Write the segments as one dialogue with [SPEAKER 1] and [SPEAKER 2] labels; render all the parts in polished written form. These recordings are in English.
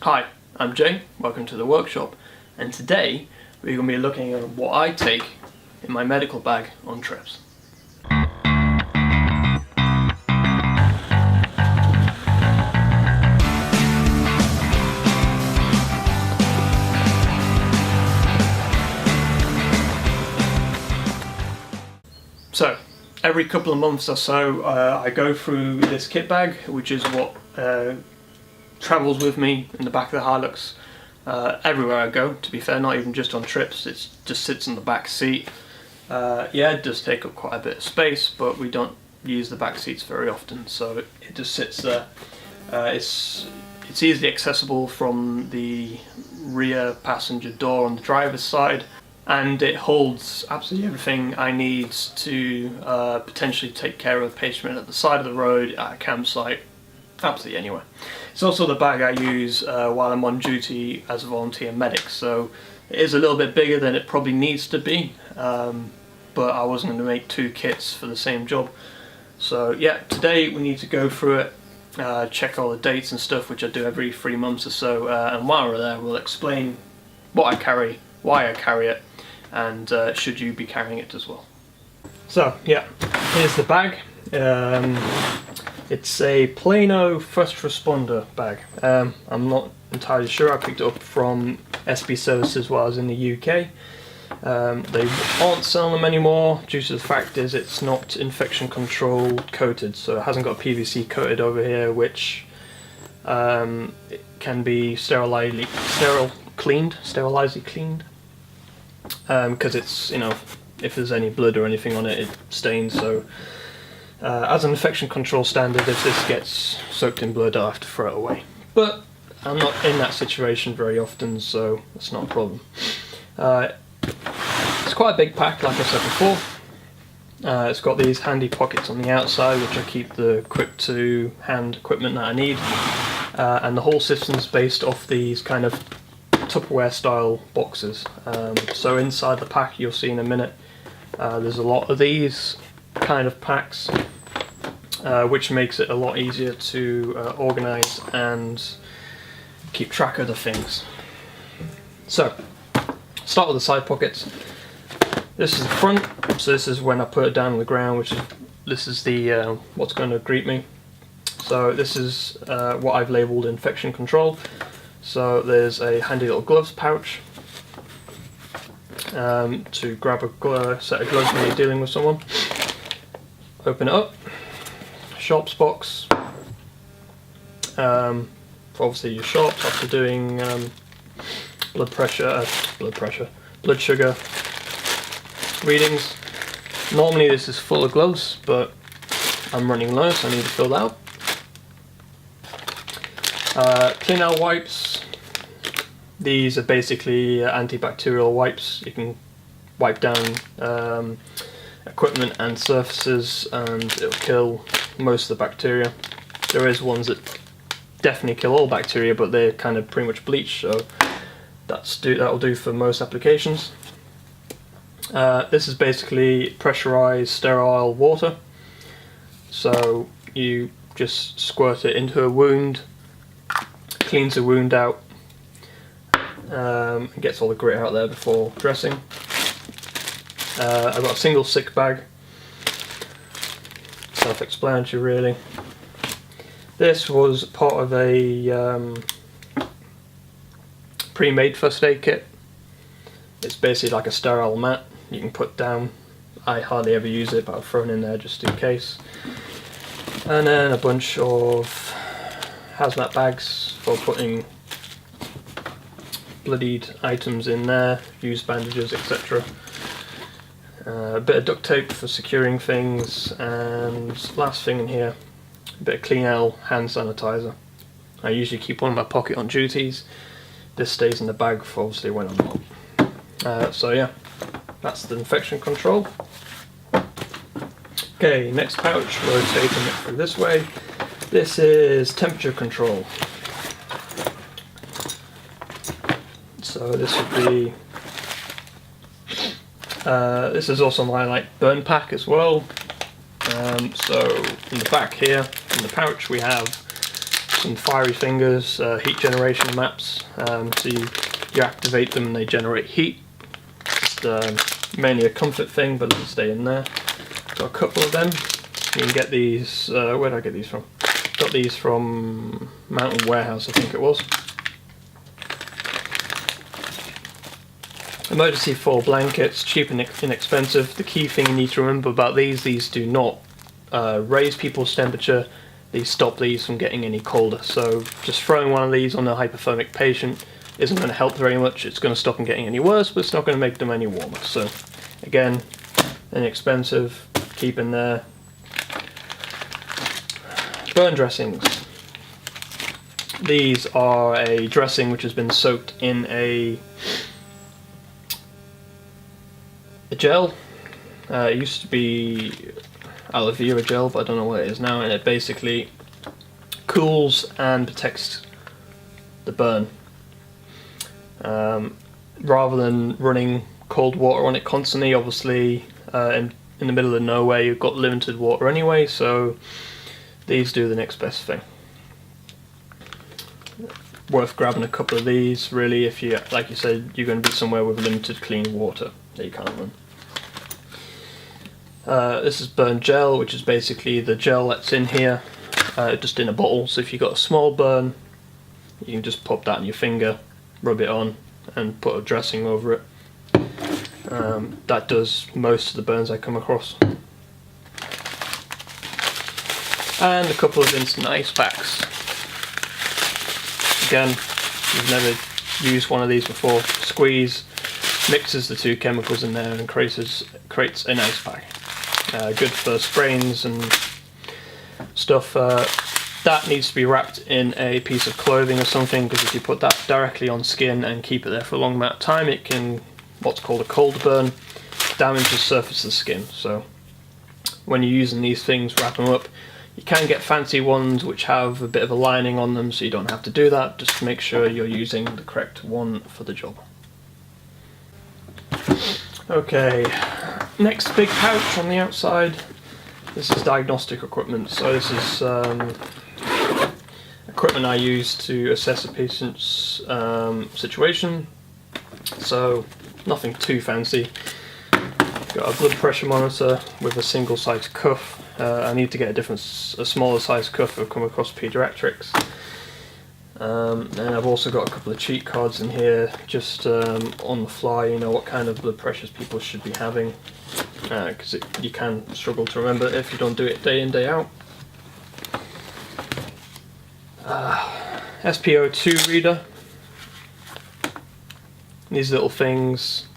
[SPEAKER 1] Hi, I'm Jay, welcome to the workshop, and today we're going to be looking at what I take in my medical bag on trips. So, every couple of months or so I go through this kit bag, which is what travels with me in the back of the Hilux everywhere I go. To be fair, not even just on trips, it just sits in the back seat. Yeah, it does take up quite a bit of space, but we don't use the back seats very often, so it just sits there. It's easily accessible from the rear passenger door on the driver's side, and it holds absolutely everything I need to potentially take care of a patient at the side of the road, at a campsite, absolutely anywhere. It's also the bag I use while I'm on duty as a volunteer medic, so it is a little bit bigger than it probably needs to be, but I wasn't going to make two kits for the same job. So yeah, today we need to go through it, check all the dates and stuff, which I do every 3 months or so, and while we're there we'll explain what I carry, why I carry it, and should you be carrying it as well. So yeah, here's the bag. It's a Plano first responder bag. I'm not entirely sure, I picked it up from SB Services while I was in the UK. They aren't selling them anymore due to the fact is it's not infection control coated, so it hasn't got PVC coated over here, which it can be sterilizedly cleaned, because it's, you know, if there's any blood or anything on it, it stains. So as an infection control standard, if this gets soaked in blood, I'll have to throw it away. But I'm not in that situation very often, so that's not a problem. It's quite a big pack, like I said before. It's got these handy pockets on the outside, which I keep the quick to hand equipment that I need. And the whole system's based off these kind of Tupperware style boxes. So inside the pack, you'll see in a minute, there's a lot of these kind of packs, which makes it a lot easier to organise and keep track of the things. So, start with the side pockets. This is the front, so this is when I put it down on the ground, this is the what's going to greet me. So this is what I've labelled infection control. So there's a handy little gloves pouch to grab a set of gloves when you're dealing with someone. Open it up. Sharps box for obviously your sharps after doing blood sugar readings. Normally this is full of gloves, but I'm running low, so I need to fill that up. Clean out wipes. These are basically antibacterial wipes. You can wipe down equipment and surfaces and it'll kill most of the bacteria. There is ones that definitely kill all bacteria, but they're kind of pretty much bleach, so that'll do for most applications. This is basically pressurized sterile water, so you just squirt it into a wound, cleans the wound out, and gets all the grit out there before dressing. I've got a single sick bag, self-explanatory really. This was part of a pre-made first aid kit. It's basically like a sterile mat you can put down. I hardly ever use it, but I've thrown in there just in case. And then a bunch of hazmat bags for putting bloodied items in there, used bandages, etc. A bit of duct tape for securing things, and last thing in here, a bit of Clean L hand sanitizer. I usually keep one in my pocket on duties. This stays in the bag for obviously when I'm not. So yeah, that's the infection control. Okay, next pouch, rotating it through this way. This is temperature control. So this would be, this is also my burn pack as well. So in the back here, in the pouch, we have some fiery fingers, heat generation maps. So you activate them and they generate heat. Just mainly a comfort thing, but it'll stay in there. Got a couple of them. You can get these, where did I get these from? Got these from Mountain Warehouse, I think it was. Emergency foil blankets, cheap and inexpensive. The key thing you need to remember about these do not raise people's temperature. These stop these from getting any colder. So just throwing one of these on a hypothermic patient isn't going to help very much. It's going to stop them getting any worse, but it's not going to make them any warmer. So again, inexpensive, keep in there. Burn dressings. These are a dressing which has been soaked in a gel. It used to be aloe vera gel, but I don't know what it is now, and it basically cools and protects the burn. Rather than running cold water on it constantly, obviously in the middle of nowhere you've got limited water anyway, so these do the next best thing. Worth grabbing a couple of these, really, if you, like you said, you're going to be somewhere with limited clean water that you can't run. This is burn gel, which is basically the gel that's in here, just in a bottle. So if you've got a small burn, you can just pop that in your finger, rub it on, and put a dressing over it. That does most of the burns I come across. And a couple of instant ice packs. Again, you've never used one of these before. Squeeze, mixes the two chemicals in there and creates an ice pack. Good for sprains and stuff. That needs to be wrapped in a piece of clothing or something, because if you put that directly on skin and keep it there for a long amount of time, it can, what's called a cold burn, damage the surface of the skin. So when you're using these things, wrap them up. You can get fancy ones which have a bit of a lining on them, so you don't have to do that. Just make sure you're using the correct one for the job. Okay, next big pouch on the outside. This is diagnostic equipment. So this is equipment I use to assess a patient's situation. So nothing too fancy. Got a blood pressure monitor with a single size cuff. I need to get a smaller size cuff. I've come across pediatrics. And I've also got a couple of cheat cards in here, just on the fly, you know, what kind of blood pressures people should be having, because you can struggle to remember if you don't do it day in, day out. SpO2 reader. These little things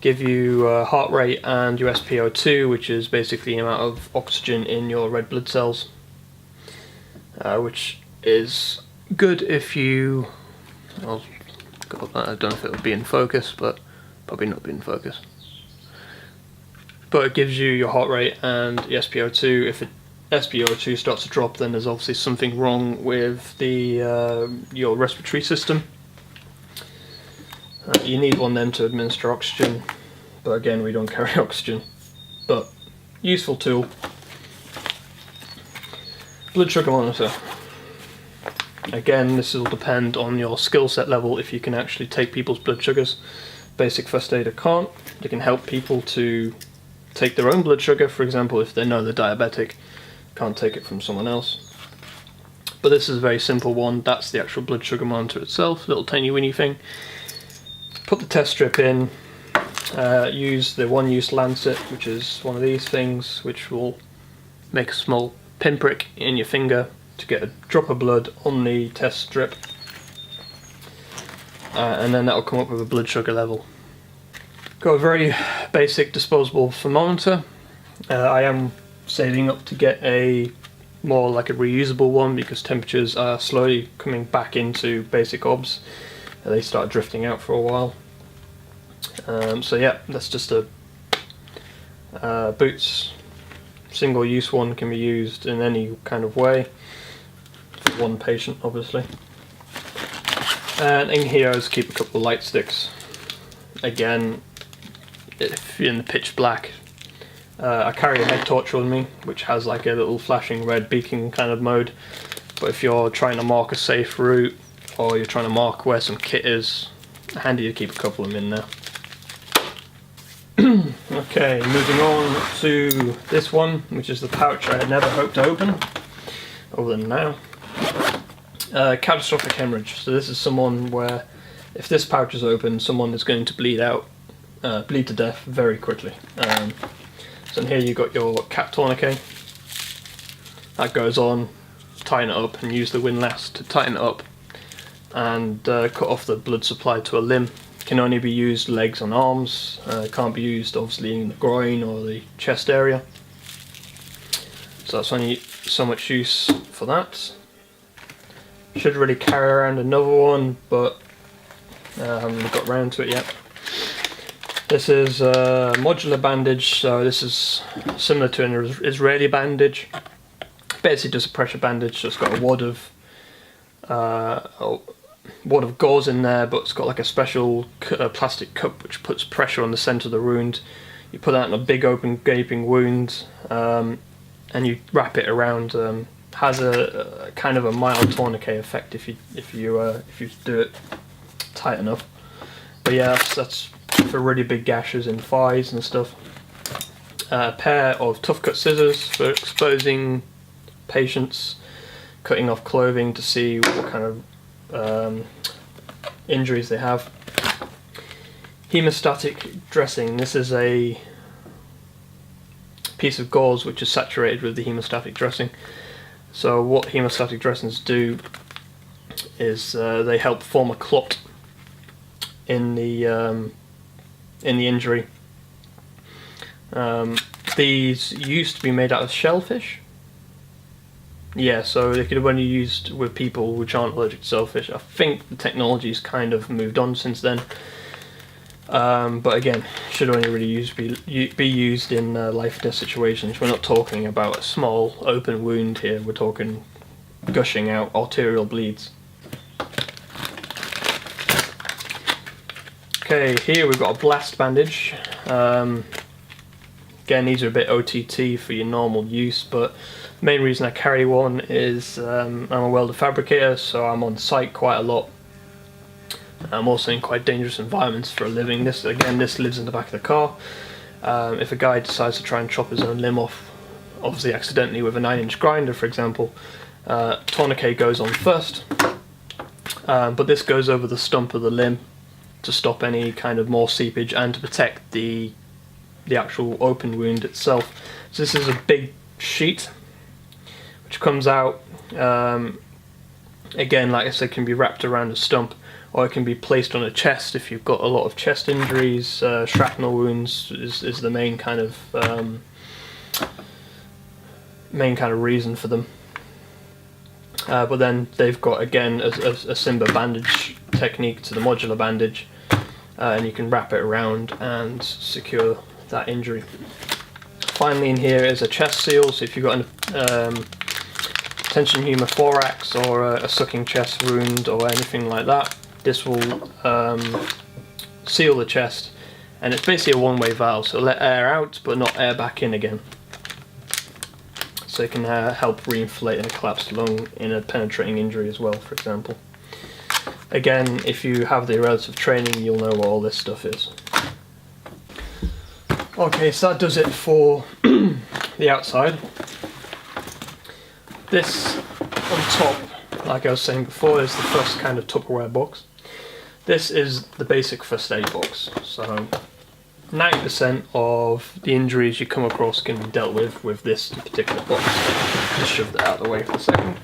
[SPEAKER 1] give you heart rate and your SpO2, which is basically the amount of oxygen in your red blood cells, which is good if you, I don't know if it would be in focus, but probably not be in focus. But it gives you your heart rate and the SpO2. If SpO2 starts to drop, then there's obviously something wrong with your respiratory system. You need one then to administer oxygen, but again, we don't carry oxygen. But useful tool. Blood sugar monitor. Again, this will depend on your skill set level if you can actually take people's blood sugars. Basic first aider can't. You can help people to take their own blood sugar, for example, if they know they're diabetic, can't take it from someone else. But this is a very simple one. That's the actual blood sugar monitor itself, little tiny weeny thing. Put the test strip in, use the one-use lancet, which is one of these things, which will make a small pinprick in your finger to get a drop of blood on the test strip, and then that will come up with a blood sugar level. Got a very basic disposable thermometer. I am saving up to get a more like a reusable one, because temperatures are slowly coming back into basic obs. They start drifting out for a while. So yeah, that's just a Boots single use one, can be used in any kind of way for one patient obviously. And in here I just keep a couple of light sticks. Again, if you're in the pitch black, I carry a head torch on me which has like a little flashing red beacon kind of mode. but if you're trying to mark a safe route or you're trying to mark where some kit is, handy to keep a couple of them in there. Okay, moving on to this one, which is the pouch I had never hoped to open, other than now. Catastrophic hemorrhage. So this is someone where, if this pouch is open, someone is going to bleed to death very quickly. So in here you've got your cap tourniquet. That goes on, tighten it up, and use the windlass to tighten it up and cut off the blood supply to a limb. Can only be used legs and arms. Can't be used obviously in the groin or the chest area. So that's only so much use for that. Should really carry around another one, but I haven't got around to it yet. This is a modular bandage, so this is similar to an Israeli bandage. Basically just a pressure bandage, so it's got a wad of gauze in there, but it's got like a special plastic cup which puts pressure on the centre of the wound. You put that in a big open gaping wound, and you wrap it around. Has a kind of a mild tourniquet effect if you do it tight enough. But yeah, that's for really big gashes in thighs and stuff. A pair of tough cut scissors for exposing patients, cutting off clothing to see what kind of injuries they have. Hemostatic dressing. This is a piece of gauze which is saturated with the hemostatic dressing. So what hemostatic dressings do is they help form a clot in the injury. These used to be made out of shellfish. Yeah, so they could have only used with people which aren't allergic to shellfish. I think the technology's kind of moved on since then. But again, should only really be used in life or death situations. We're not talking about a small open wound here. We're talking gushing out arterial bleeds. Okay, here we've got a blast bandage. Again, these are a bit OTT for your normal use, but the main reason I carry one is I'm a welder fabricator, so I'm on site quite a lot. I'm also in quite dangerous environments for a living. This lives in the back of the car. If a guy decides to try and chop his own limb off, obviously accidentally with a 9-inch grinder, for example, tourniquet goes on first, but this goes over the stump of the limb to stop any kind of more seepage and to protect the actual open wound itself. So this is a big sheet which comes out, again, like I said, can be wrapped around a stump, or it can be placed on a chest if you've got a lot of chest injuries. Shrapnel wounds is the main kind of reason for them. But then they've got, again, a Simba bandage technique to the modular bandage, and you can wrap it around and secure that injury. Finally, in here is a chest seal, so if you've got an tension pneumothorax or a sucking chest wound or anything like that, this will seal the chest, and it's basically a one-way valve, so let air out but not air back in again. So it can help reinflate a collapsed lung in a penetrating injury as well, for example. Again, if you have the relative training, you'll know what all this stuff is. Okay, so that does it for the outside. This on top, like I was saying before, is the first kind of Tupperware box. This is the basic first aid box. So 90% of the injuries you come across can be dealt with this particular box. Just shove that out of the way for a second.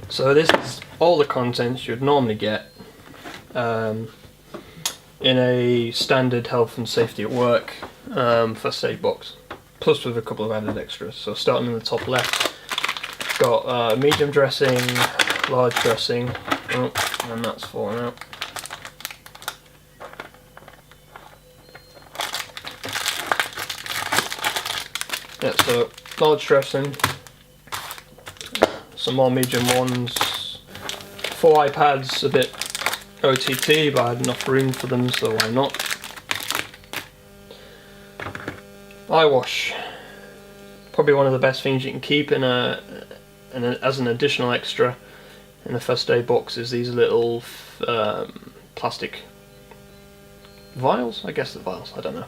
[SPEAKER 1] So this is all the contents you'd normally get in a standard health and safety at work first aid box, plus with a couple of added extras. So starting in the top left, got medium dressing, large dressing, and that's falling out. Yeah, so large dressing, some more medium ones, 4 iPads, a bit OTT, but I had enough room for them, so why not? Eye wash, probably one of the best things you can keep in a and as an additional extra in the first aid box is these little plastic vials, I guess they're vials, I don't know,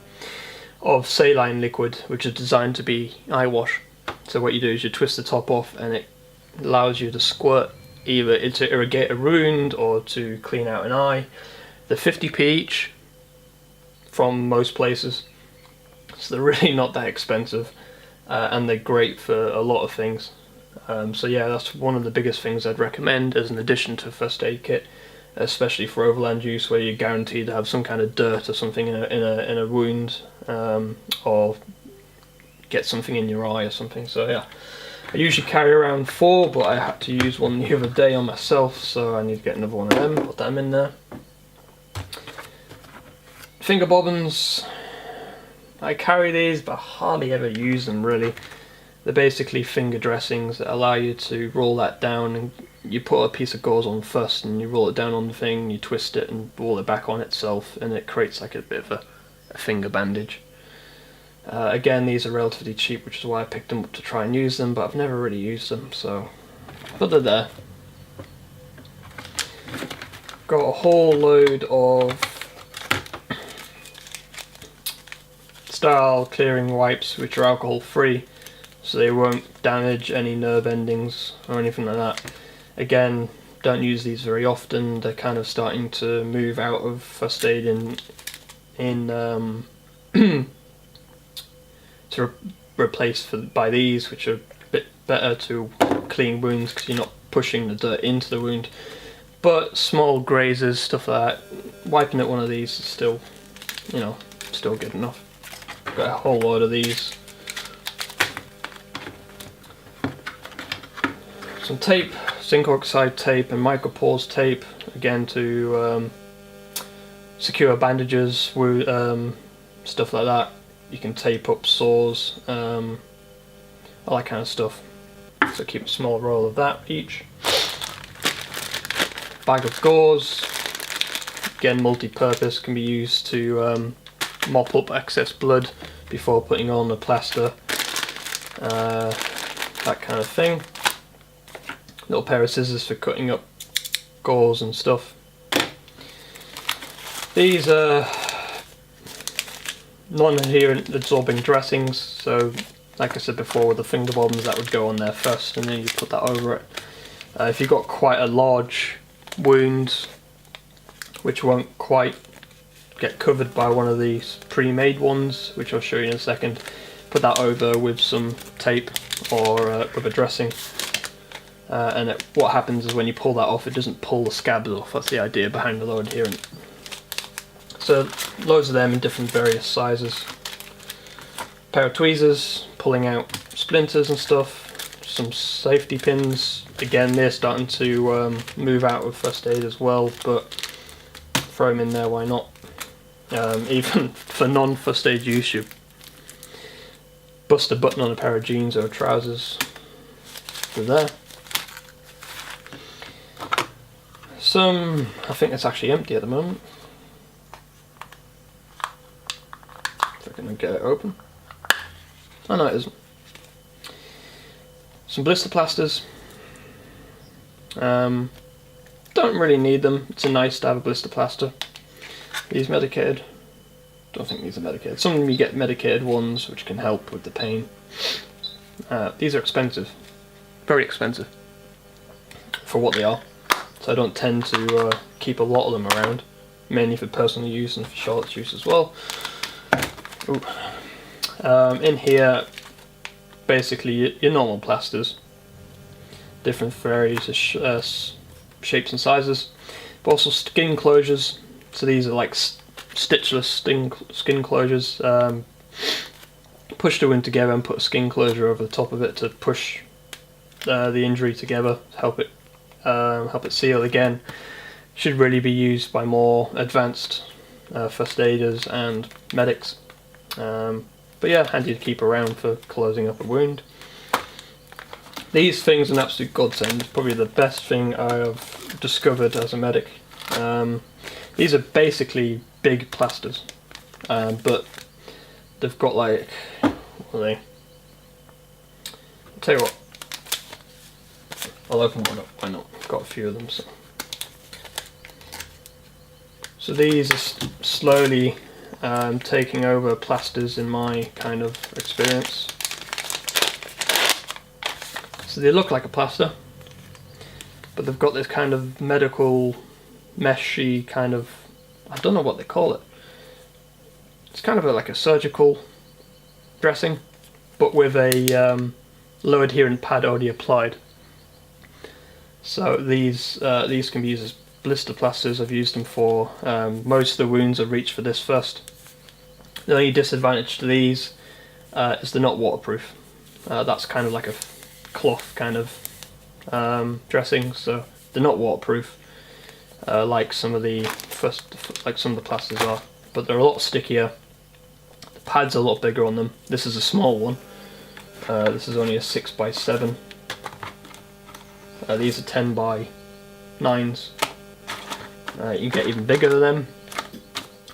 [SPEAKER 1] of saline liquid, which is designed to be eye wash. So what you do is you twist the top off and it allows you to squirt either to irrigate a wound or to clean out an eye. They're 50p each from most places, so they're really not that expensive, and they're great for a lot of things. So yeah, that's one of the biggest things I'd recommend as an addition to a first aid kit, especially for overland use where you're guaranteed to have some kind of dirt or something in a wound, or get something in your eye or something. So yeah, I usually carry around 4, but I had to use one the other day on myself, so I need to get another one of them, put them in there. Finger bobbins, I carry these but hardly ever use them really. They're basically finger dressings that allow you to roll that down, and you put a piece of gauze on first and you roll it down on the thing, you twist it and roll it back on itself, and it creates like a bit of a finger bandage. Again, these are relatively cheap, which is why I picked them up to try and use them, but I've never really used them, so, but they're there. Got a whole load of sterile clearing wipes which are alcohol free, so they won't damage any nerve endings or anything like that. Again, don't use these very often. They're kind of starting to move out of first aid to replace by these, which are a bit better to clean wounds because you're not pushing the dirt into the wound. But small grazes, stuff like that, wiping at one of these is still, you know, still good enough. Got a whole load of these. Some tape, zinc oxide tape and micropores tape, again to secure bandages, stuff like that. You can tape up sores, all that kind of stuff. So keep a small roll of that each. Bag of gauze, again multi-purpose, can be used to mop up excess blood before putting on the plaster, that kind of thing. Little pair of scissors for cutting up gauze and stuff. These are non-adherent absorbing dressings, so like I said before with the finger bombs, that would go on there first and then you put that over it. If you've got quite a large wound which won't quite get covered by one of these pre-made ones, which I'll show you in a second, put that over with some tape or with a dressing, and what happens is when you pull that off, it doesn't pull the scabs off. That's the idea behind the low adherent. So loads of them in different various sizes. Pair of tweezers, pulling out splinters and stuff. Some safety pins. Again, they're starting to move out with first aid as well, but throw them in there, why not? Even for non-first aid use, you bust a button on a pair of jeans or trousers. They're there. Some, I think it's actually empty at the moment. If I can get it open. Oh no, it isn't. Some blister plasters. Don't really need them. It's nice to have a blister plaster. These medicated. Don't think these are medicated. Some of them you get medicated ones which can help with the pain. These are expensive. Very expensive for what they are. So I don't tend to keep a lot of them around. Mainly for personal use and for Charlotte's use as well. Ooh. In here, basically your normal plasters. Different various shapes and sizes. But also skin closures. So these are like stitchless skin closures. Push the wound together and put a skin closure over the top of it to push the injury together, help it seal again. Should really be used by more advanced first aiders and medics. But yeah, handy to keep around for closing up a wound. These things are an absolute godsend. Probably the best thing I've discovered as a medic. These are basically big plasters, but they've got like, what are they? I'll tell you what. I'll open one up, why not? I've got a few of them. So these are slowly taking over plasters in my kind of experience. So they look like a plaster, but they've got this kind of medical meshy kind of, I don't know what they call it. It's kind of like a surgical dressing, but with a low adherent pad already applied. So these can be used as blister plasters. I've used them for most of the wounds. I've reached for this first. The only disadvantage to these is they're not waterproof. That's kind of like a cloth kind of dressing, so they're not waterproof like some of the plasters are, but they're a lot stickier. The pad's a lot bigger on them. This is a small one. This is only a 6x7. These are 10x9s. You can get even bigger than them.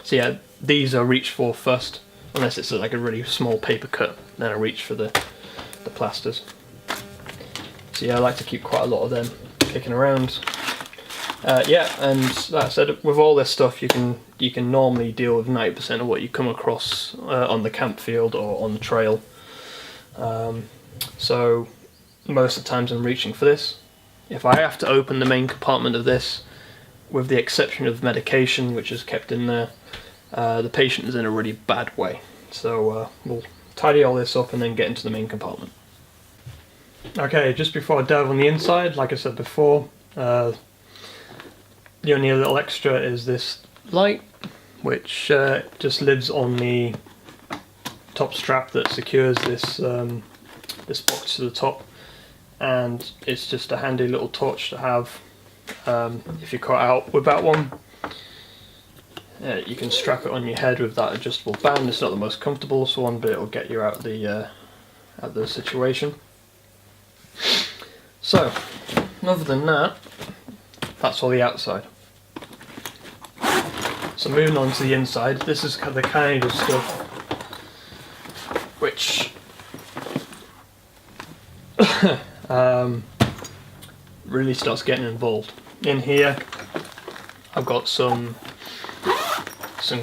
[SPEAKER 1] So yeah, these I reach for first, unless it's like a really small paper cut, then I reach for the plasters. So yeah, I like to keep quite a lot of them kicking around. Yeah, and that said, with all this stuff you can normally deal with 90% of what you come across on the camp field or on the trail. So most of the times I'm reaching for this. If I have to open the main compartment of this, with the exception of medication which is kept in there, the patient is in a really bad way. So we'll tidy all this up and then get into the main compartment. Okay, just before I delve on the inside, like I said before, the only little extra is this light, which just lives on the top strap that secures this this box to the top, and it's just a handy little torch to have if you're caught out with that one. You can strap it on your head with that adjustable band. It's not the most comfortable one, but it'll get you out of the situation. So, other than that, that's all the outside. So moving on to the inside, this is the kind of stuff which really starts getting involved. In here I've got some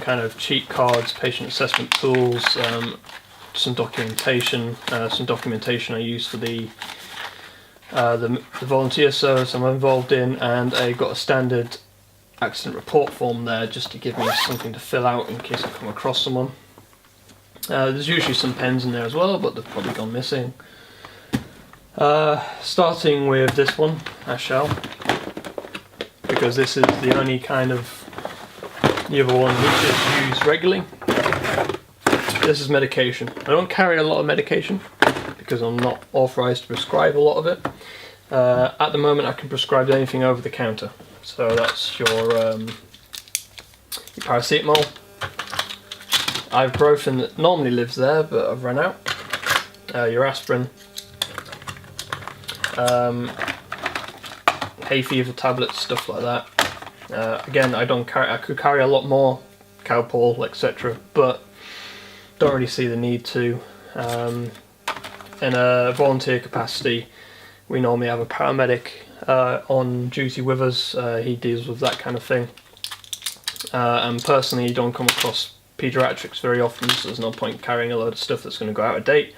[SPEAKER 1] kind of cheat cards, patient assessment tools, some documentation I use for the volunteer service I'm involved in, and I got a standard accident report form there just to give me something to fill out in case I come across someone. There's usually some pens in there as well, but they've probably gone missing. Starting with this one, I shall, because this is the only kind of the other one which is used regularly. This is medication. I don't carry a lot of medication because I'm not authorised to prescribe a lot of it. At the moment I can prescribe anything over the counter. So that's your paracetamol. Ibuprofen that normally lives there, but I've run out. Your aspirin. Hay fever tablets, stuff like that. Again, I could carry a lot more, Calpol, etc., but don't really see the need to. In a volunteer capacity, we normally have a paramedic on duty with us. He deals with that kind of thing. And personally, you don't come across paediatrics very often, so there's no point carrying a load of stuff that's going to go out of date.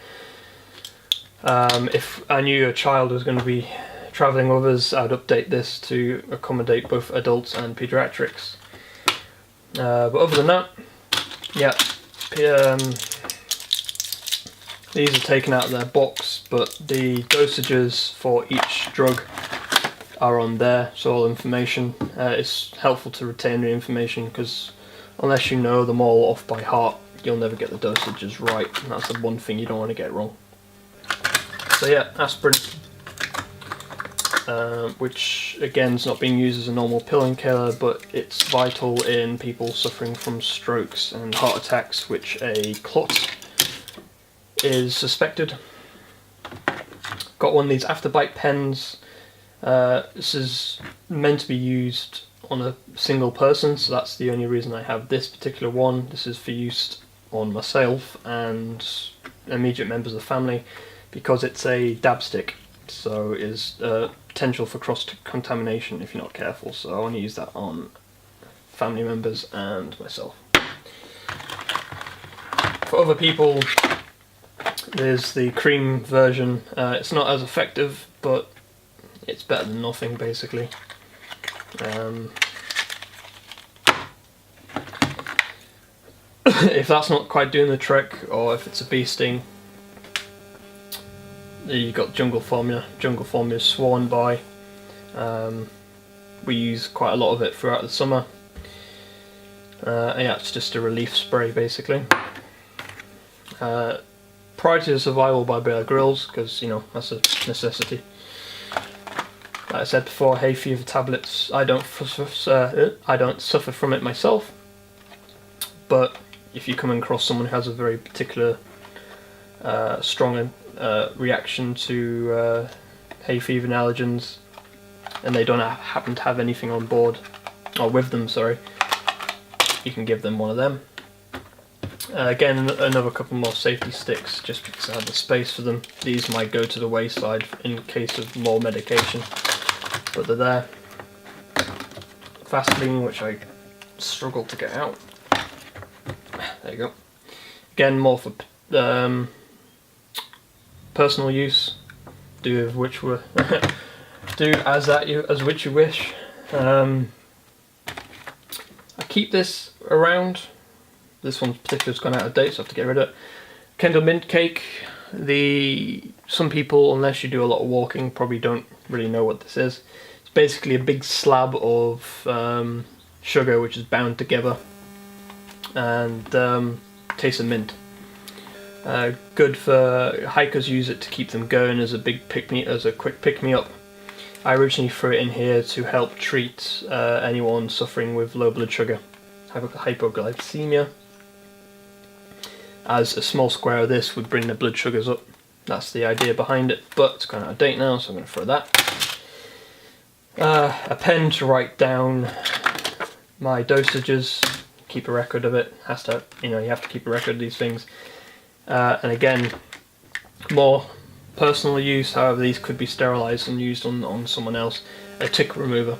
[SPEAKER 1] If I knew a child was going to be travelling with us, I'd update this to accommodate both adults and paediatrics. But other than that, yeah, these are taken out of their box, but the dosages for each drug are on there, so all information. It's helpful to retain the information because unless you know them all off by heart, you'll never get the dosages right, and that's the one thing you don't want to get wrong. So yeah, aspirin, which again is not being used as a normal pill inhaler, but it's vital in people suffering from strokes and heart attacks, which a clot is suspected. Got one of these afterbite pens. This is meant to be used on a single person, so that's the only reason I have this particular one. This is for use on myself and immediate members of the family, because it's a dab stick, so it is potential for cross-contamination if you're not careful, so I want to use that on family members and myself. For other people, there's the cream version. It's not as effective, but it's better than nothing, basically. If that's not quite doing the trick, or if it's a bee sting, you've got jungle formula. Jungle formula is sworn by. We use quite a lot of it throughout the summer. Yeah, it's just a relief spray, basically. Priority of Survival by Bear Grylls, because, you know, that's a necessity. Like I said before, hay fever tablets, I don't suffer from it myself, but if you come across someone who has a very particular strong reaction to hay fever and allergens, and they don't happen to have anything on board, or with them, sorry, you can give them one of them. Again, another couple more safety sticks, just because I have the space for them. These might go to the wayside in case of more medication, but they're there. Vaseline, which I struggle to get out. There you go. Again, more for personal use. Do with which do as which you wish. I keep this around. This one's particularly has gone out of date, so I have to get rid of it. Kendall mint cake. Some people, unless you do a lot of walking, probably don't really know what this is. It's basically a big slab of sugar which is bound together, and tastes of mint. Good for hikers. Use it to keep them going as a quick pick me up. I originally threw it in here to help treat anyone suffering with low blood sugar, hypoglycemia, as a small square of this would bring the blood sugars up. That's the idea behind it, but it's gone out of date now, so I'm going to throw that. A pen to write down my dosages, keep a record of it. You have to keep a record of these things. And again, more personal use, however these could be sterilised and used on someone else. A tick remover.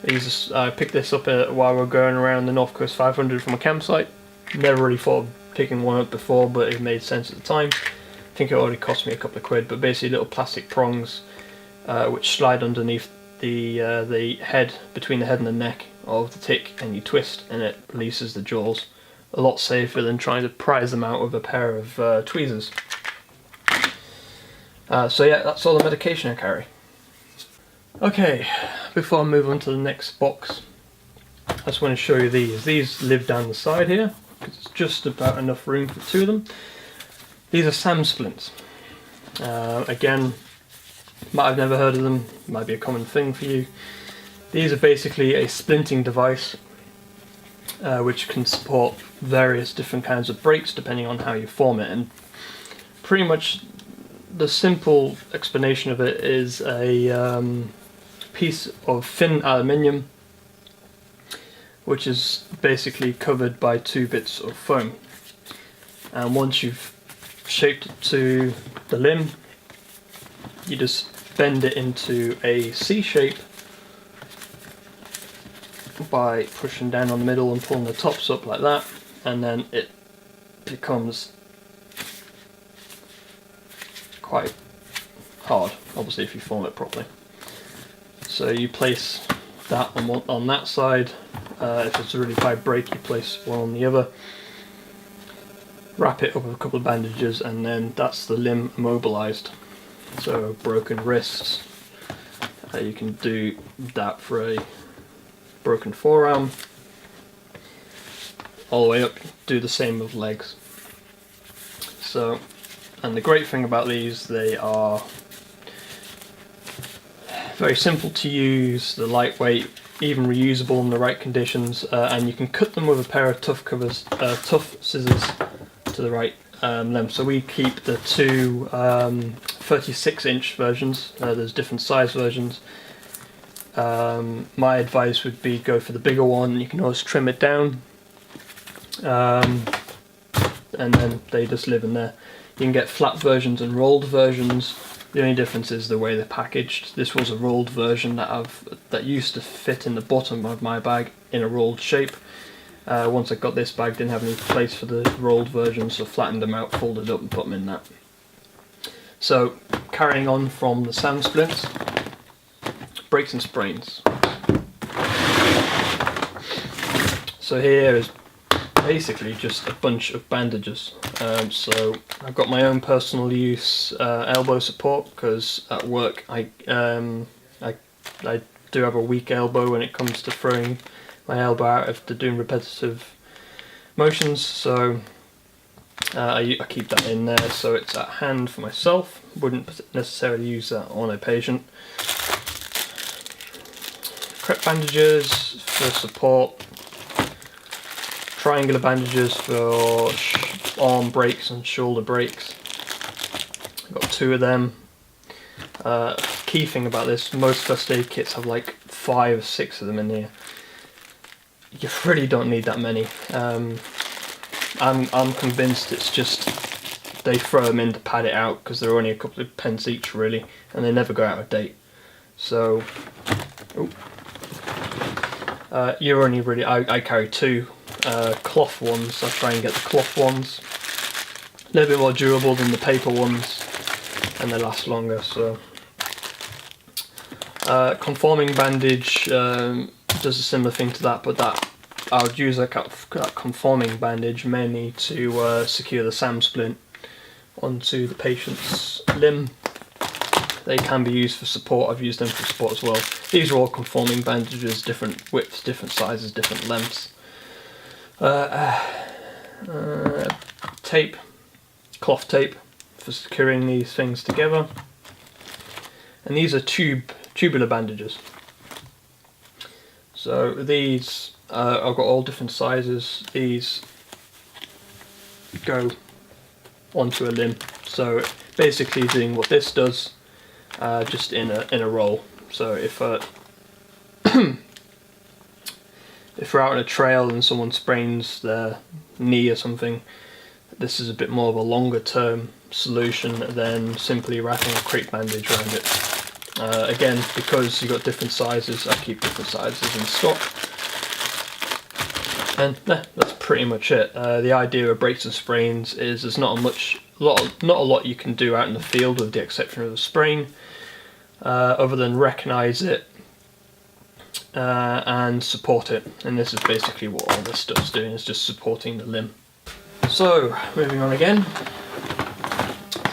[SPEAKER 1] I picked this up while we were going around the North Coast 500 from a campsite. Never really thought of picking one up before, but it made sense at the time. I think it already cost me a couple of quid, but basically little plastic prongs which slide underneath the head, between the head and the neck of the tick, and you twist and it releases the jaws. A lot safer than trying to prise them out with a pair of tweezers. So yeah, that's all the medication I carry. Okay, before I move on to the next box, I just want to show you these. These live down the side here, because it's just about enough room for two of them. These are SAM splints. Again, might have never heard of them, might be a common thing for you. These are basically a splinting device which can support various different kinds of brakes depending on how you form it, and pretty much the simple explanation of it is a piece of thin aluminium which is basically covered by two bits of foam, and once you've shaped it to the limb, you just bend it into a C shape by pushing down on the middle and pulling the tops up like that, and then it becomes quite hard, obviously, if you form it properly. So you place that on that side. If it's a really bad break, you place one on the other. Wrap it up with a couple of bandages, and then that's the limb immobilized. So broken wrists, you can do that for a broken forearm. All the way up, do the same with legs. So, and the great thing about these, they are very simple to use, they're lightweight, even reusable in the right conditions, and you can cut them with a pair of tough scissors to the right length. So we keep the two 36-inch versions. There's different size versions. My advice would be go for the bigger one. You can always trim it down, and then they just live in there. You can get flat versions and rolled versions. The only difference is the way they're packaged. This was a rolled version that used to fit in the bottom of my bag in a rolled shape. Once I got this bag, didn't have any place for the rolled version, so flattened them out, folded up, and put them in that. So, carrying on from the SAM splints, breaks and sprains. So here is basically just a bunch of bandages. So I've got my own personal use elbow support, because at work I do have a weak elbow when it comes to throwing my elbow out after doing repetitive motions, so I keep that in there so it's at hand for myself. Wouldn't necessarily use that on a patient. Crepe bandages for support. Triangular bandages for arm breaks and shoulder breaks. I've got 2 of them. Key thing about this, most first aid kits have like 5 or 6 of them in here. You really don't need that many. I'm convinced it's just they throw them in to pad it out, because they're only a couple of pence each really, and they never go out of date. So, you're only really, I carry 2 cloth ones. I try and get the cloth ones. A little bit more durable than the paper ones, and they last longer. So, conforming bandage does a similar thing to that, but I would use that conforming bandage mainly to secure the SAM splint onto the patient's limb. They can be used for support. I've used them for support as well. These are all conforming bandages, different widths, different sizes, different lengths. Tape, cloth tape for securing these things together. And these are tubular bandages. So these, I've got all different sizes. These go onto a limb. So basically doing what this does, just in a roll. So if if we're out on a trail and someone sprains their knee or something, this is a bit more of a longer term solution than simply wrapping a crepe bandage around it. Again, because you've got different sizes, I keep different sizes in stock. And that's pretty much it. The idea of breaks and sprains is there's not a lot you can do out in the field, with the exception of the sprain, other than recognise it and support it. And this is basically what all this stuff's doing, is just supporting the limb. So, moving on again.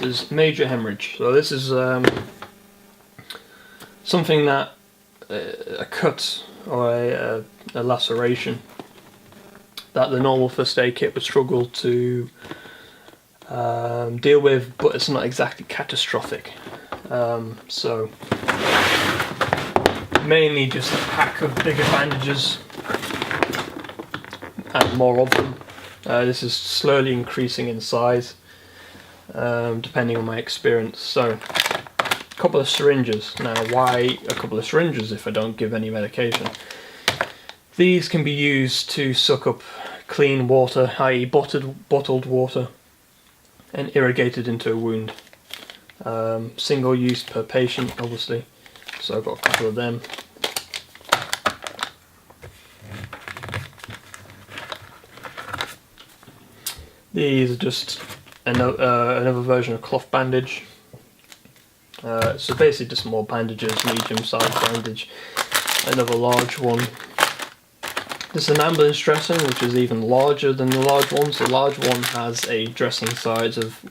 [SPEAKER 1] This is major hemorrhage. So this is something that a cut or a laceration that the normal first aid kit would struggle to deal with, but it's not exactly catastrophic. So mainly just a pack of bigger bandages and more of them. This is slowly increasing in size depending on my experience. So a couple of syringes. Now, why a couple of syringes if I don't give any medication? These can be used to suck up clean water, i.e. bottled water, and irrigate it into a wound. Single use per patient, obviously, so I've got a couple of them. These are just another version of cloth bandage. So basically just more bandages, medium-sized bandage, another large one. This is an ambulance dressing, which is even larger than the large one. So the large one has a dressing size of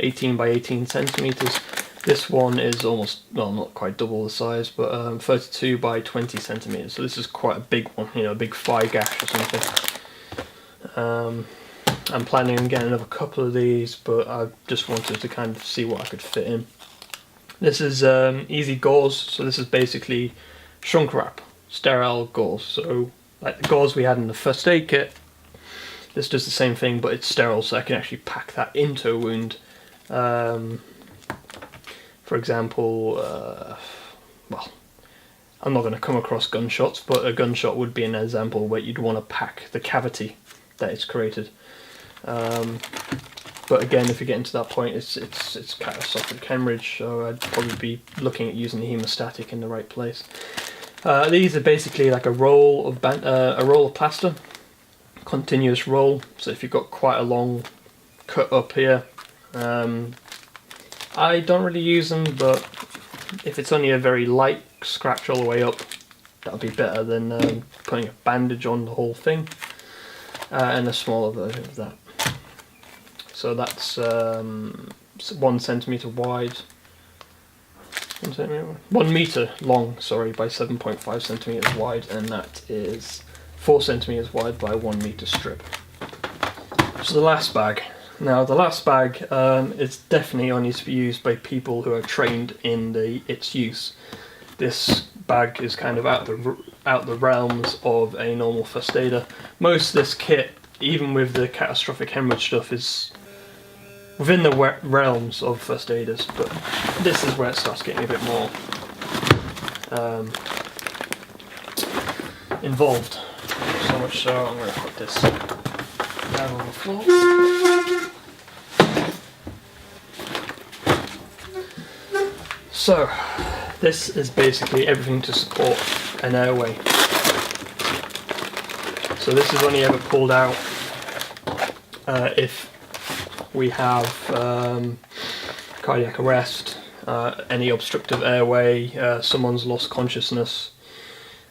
[SPEAKER 1] 18 by 18 centimeters. This one is almost, well, not quite double the size, but 32 by 20 centimeters. So this is quite a big one, you know, a big thigh gash or something. I'm planning on getting another couple of these, but I just wanted to kind of see what I could fit in. This is easy gauze, so this is basically shrunk wrap, sterile gauze. So like the gauze we had in the first aid kit, this does the same thing, but it's sterile, so I can actually pack that into a wound. For example, well, I'm not going to come across gunshots, but a gunshot would be an example where you'd want to pack the cavity that it's created. But again, if you get into that point, it's catastrophic hemorrhage, so I'd probably be looking at using the hemostatic in the right place. These are basically like a roll of plaster, continuous roll. So if you've got quite a long cut up here, I don't really use them, but if it's only a very light scratch all the way up, that'll be better than putting a bandage on the whole thing. And a smaller version of that. So that's 1 centimetre wide, 1 metre long, sorry, by 7.5 centimetres wide, and that is 4 centimetres wide by 1 metre strip. So the last bag. Now the last bag is definitely only to be used by people who are trained in its use. This bag is kind of out the realms of a normal first aider. Most of this kit, even with the catastrophic hemorrhage stuff, is within the realms of first aiders, but this is where it starts getting a bit more involved. So much so, I'm going to put this down on the floor. So, this is basically everything to support an airway. So this is only ever pulled out if we have cardiac arrest, any obstructive airway, someone's lost consciousness,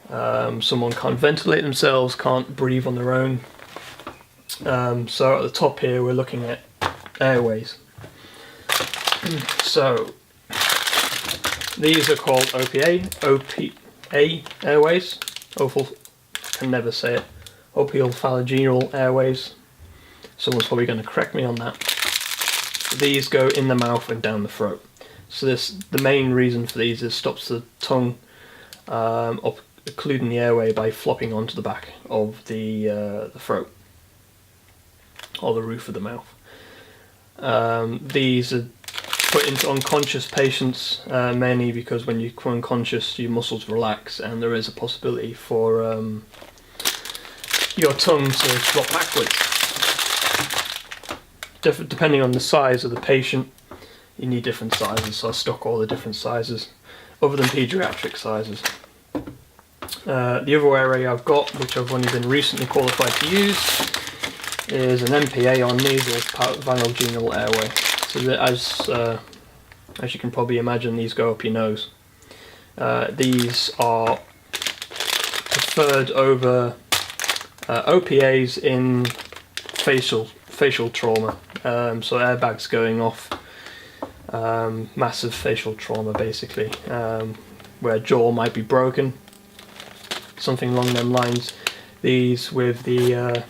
[SPEAKER 1] someone can't ventilate themselves, can't breathe on their own. So at the top here we're looking at airways. So these are called OPA airways. Can never say it. Ophioophallogeal airways. Someone's probably going to correct me on that. These go in the mouth and down the throat. So the main reason for these is stops the tongue occluding the airway by flopping onto the back of the throat or the roof of the mouth. These are put into unconscious patients mainly because when you come unconscious your muscles relax and there is a possibility for your tongue to drop backwards. Depending on the size of the patient, you need different sizes, so I stock all the different sizes, other than paediatric sizes. The other area I've got, which I've only been recently qualified to use, is an MPA on nasal vaginal airway. So that as you can probably imagine, these go up your nose. These are preferred over OPAs in facial trauma. So airbags going off, massive facial trauma basically, where jaw might be broken, something along them lines. These with the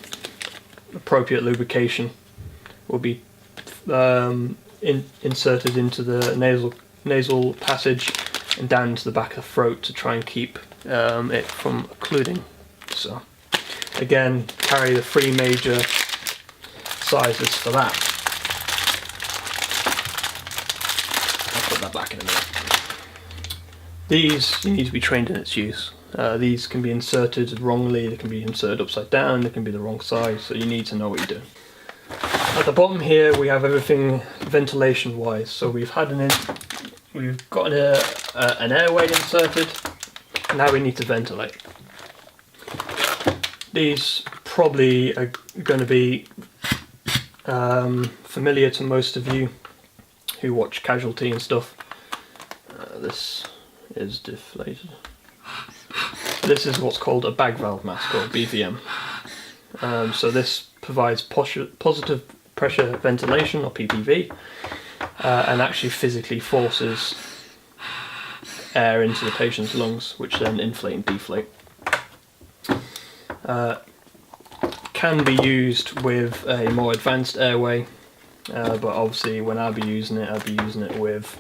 [SPEAKER 1] appropriate lubrication will be inserted into the nasal passage and down into the back of the throat to try and keep it from occluding. So again, carry the 3 major sizes for that. I'll put that back in a minute. These, you need to be trained in its use. These can be inserted wrongly, they can be inserted upside down, they can be the wrong size, so you need to know what you're doing. At the bottom here we have everything ventilation wise, so we've got an airway inserted, now we need to ventilate. These probably are going to be familiar to most of you who watch Casualty and stuff. This is deflated. This is what's called a bag valve mask, or BVM. So this provides positive pressure ventilation, or PPV, and actually physically forces air into the patient's lungs, which then inflate and deflate. Can be used with a more advanced airway, but obviously when I'll be using it with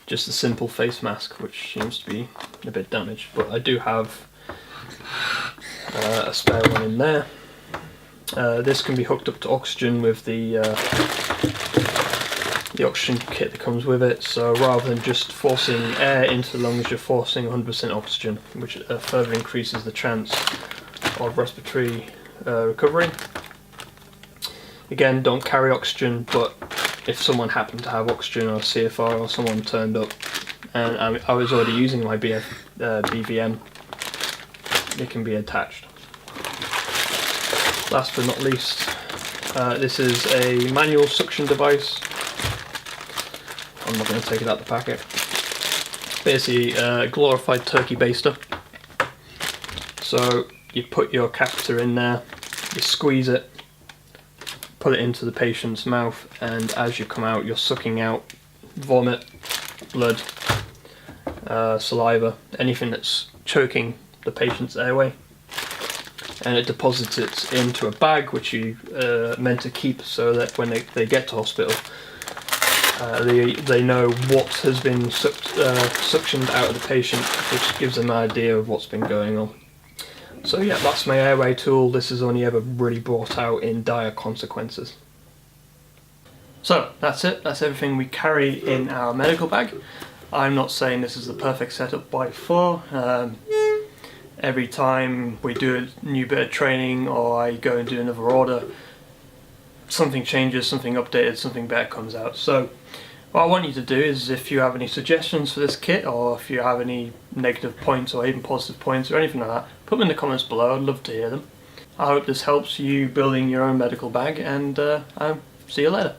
[SPEAKER 1] just a simple face mask, which seems to be a bit damaged, but I do have a spare one in there. This can be hooked up to oxygen with the oxygen kit that comes with it, so rather than just forcing air into the lungs, you're forcing 100% oxygen, which further increases the chance of respiratory recovery. Again, don't carry oxygen, but if someone happened to have oxygen or CFR or someone turned up and I was already using my BVM, it can be attached. Last but not least, this is a manual suction device. I'm not going to take it out the packet. Basically a glorified turkey baster. So you put your catheter in there, you squeeze it, put it into the patient's mouth, and as you come out you're sucking out vomit, blood, saliva, anything that's choking the patient's airway, and it deposits it into a bag which you meant to keep so that when they get to hospital they know what has been suctioned out of the patient, which gives them an idea of what's been going on. So yeah, that's my Airway tool. This is only ever really brought out in dire consequences. So that's it, that's everything we carry in our medical bag. I'm not saying this is the perfect setup by far. Every time we do a new bit of training or I go and do another order, something changes, something updated, something better comes out. So what I want you to do is, if you have any suggestions for this kit, or if you have any negative points or even positive points or anything like that, put them in the comments below. I'd love to hear them. I hope this helps you building your own medical bag, and I'll see you later.